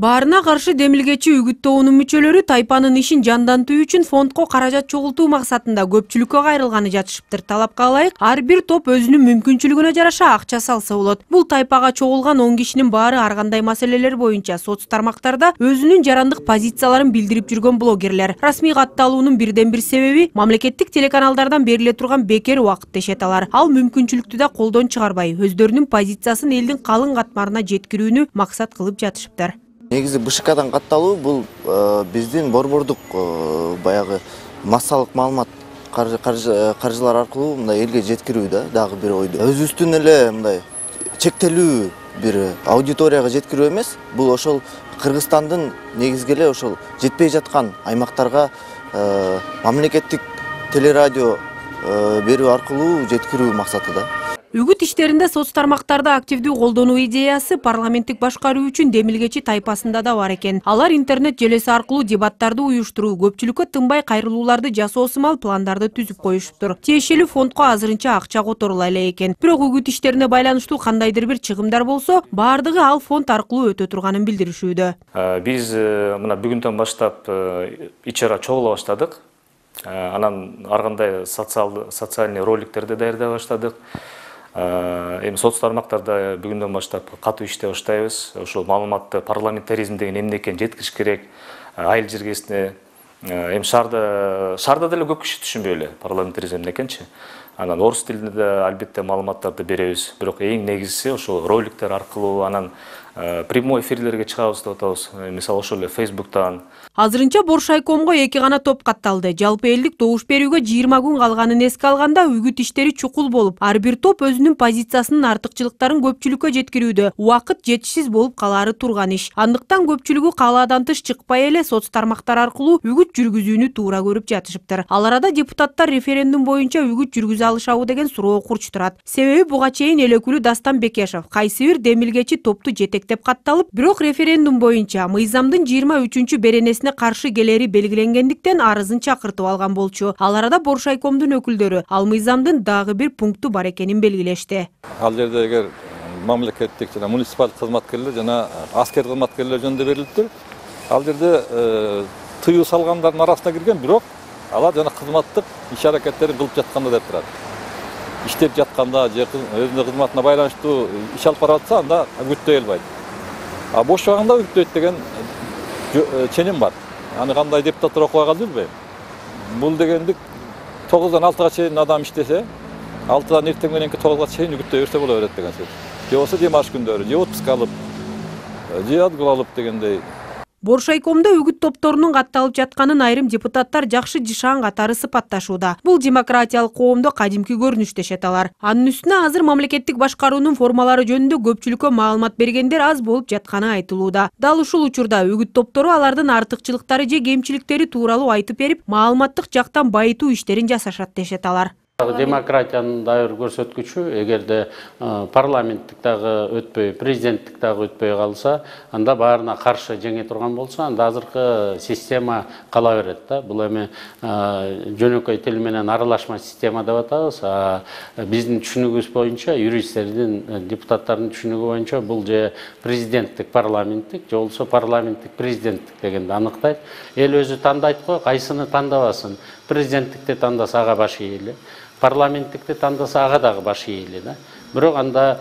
Баарына каршы демилгечи Үгүт тобунун мүчөлөрү тайпанын ишин жандантуу үчүн фондко каражат чогултуу максатында көпчүлүккө кайрылганы жатышыптыр. Талапка ылайык ар бир топ өзүнүн мүмкүнчүлүгүнө жараша акча салса болот. Бул тайпага чогулган 10 кишинин баары ар кандай маселелер боюнча соц тармактарда өзүнүн жарандык позицияларын билдирип жүргөн блогерлер. Расмий катталуунун бирден бир себеби мамлекеттик телеканалдардан бериле турган бекер убакыт дешет алар. Ал мүмкүнчүлүктү да колдон чыгарбай, өздөрүнүн позициясын элдин калың катмарына жеткирүүнү максат кылып жатышыптыр. Негизи БШКдан катталуу бул биздин борбордук баягы массалык маалымат каржылар аркылуу мындай элге жеткирүү да, дагы бир ойду. Өзүбүздүн эле мындай чектелүү бир аудиторияга жеткирүү эмес, бул ошол Кыргызстандын негизги эле ошол жетпей жаткан аймактарга мамлекеттик телерадио берүү аркылуу жеткирүү максаты да. Үгүт иштеринде соц тармактарды активдүү колдонуу идеясы парламенттик башкаруу үчүн демилгечи тайпасында да бар экен. Алар интернет желеси аркылуу дебаттарды уюштуруу, көпчүлүккө тынбай кайрылууларды жасоо сымал пландарды түзүп коюшуптур. Тиешелүү фондко азырынча акча которула эле экен. Бирок үгүт иштерине байланыштуу кандайдыр бир чыгымдар болсо, баардыгы ал фонд аркылуу өтө турганын билдиришүүдө. Биз мына бүгүндөн баштап ичара чогула баштадык. Анан ар кандай социальный роликтерди даярдай баштадык. Эми соц тармактарда бүгүндөн баштап катуу иштей баштайбыз. Ошол маалыматты парламентаризм деген эмне экенин жеткириш керек. Айыл жергесине эми шаарда деле көп киши түшүнбөй эле парламентаризм эмне экенчи. Анан орус тилинде да албетте маалыматтарды беребиз. Бирок эң негизгиси ошол роликтер аркылуу, анан прямой эфирлерге чыгабыз деп атабыз. Мисалы ошол эле Facebook'тан. Азырынча Боршайкомго 2 гана топ катталды. Жалпы элдик добуш берүүгө 20 күн калганын эске алганда үгүт иштери чукул болуп, ар бир топ өзүнүн позициясынын артыкчылыктарын көпчүлүккө жеткирүүдө убакыт жетишсиз болуп калаары турган иш. Андыктан көпчүлүгү калаадан тыш чыкпай эле соц тармактар аркылуу үгүт жүргүзүүнү туура көрүп жатышыптыр. Ал арада депутаттар референдум боюнча үгүт жүргүзө алышабы деген суроо курч турат. Себеби буга чейин эл өкүлү Дастан Бекешев кайсы бир демилгечи топту жетектеп катталып, бирок референдум боюнча мыйзамдын 23 беренесине каршы келери белгиленгендиктен арызын чакыртып алган болчу. Ал арада Боршайкомдун өкүлдөрү ал мыйзамдын дагы бир пункту бар экенин белгилешти. Ал жерде эгер мамлекеттик жана муниципалдык кызматкерлер жана аскер кызматкерлер жөнүндө берилиптир. Ал жерде тыюу салгандардын арасына кирген, бирок алар жана кызматтык иш аракеттерин кылып жатканда деп турат. Иштеп жатканда же өзүнүн кызматына байланыштуу иш алып бара жатса, анда үгүттөй албайт. Бош убагында үгүттөйт деген ченем бар. Аны кандай депутаттар окуй калды билбейм. Бул дегенди 9-дан 6-га чейин адам иштесе, 6-дан эртең мененки 9-га чейин үгүттөй берсе боло берет деген сөз. Же болсо демалыш күндөрү, же отпуск алып, же отгул алып дегендей. Боршайкомдо үгүт топторунун катталып жатканын айрым депутаттар жакшы жышаан катары сыпатташууда. Бул демократиялык коомдо кадимки көрүнүш дешет алар. Анын үстүнө азыр мамлекеттик башкаруунун формалары жөнүндө көпчүлүккө маалымат бергендер аз болуп жатканы айтылууда. Дал ушул учурда үгүт топтору алардын артыкчылыктары же кемчиликтери тууралуу айтып берип, маалыматтык жактан байытуу иштерин жасашат дешет алар. Демократиянын дайыр көрсөткүчү, эгерде парламенттик дагы өтпөй, президенттик дагы өтпөй калса, анда баарына каршы жеңе турган болсо, анда азыркы система кала берет да. Бул эми жөнөкөй тил менен аралашма система деп атабыз. Биздин түшүнүгүбүз боюнча, юристтердин, депутаттардын түшүнүгү боюнча бул же президенттик парламенттик, же болсо парламенттик президенттик дегенди аныктайт. Эл өзү тандайт го, кайсыны тандабасын. Президенттикти тандаса ага баш ийели, парламенттикти тандаса ага дагы баш ийели да. Бирок анда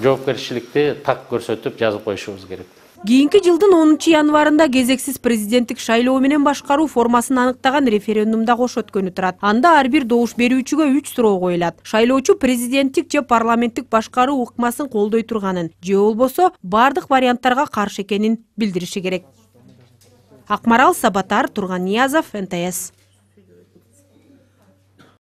жоопкерчиликти так көрсөтүп жазып коюшубуз керек. Кийинки жылдын 10 январында кезексиз президенттик шайлоо менен башкаруу формасын аныктаган референдумда кош өткөнү турат. Анда ар бир добуш берүүчүгө 3 суроо коюлат. Шайлоочу президенттик же парламенттик башкаруу ыкмасын колдой турганын, же болбосо бардык варианттарга каршы экенин билдириши керек. Акмарал Сабатар, Турган Ниязов, НТС.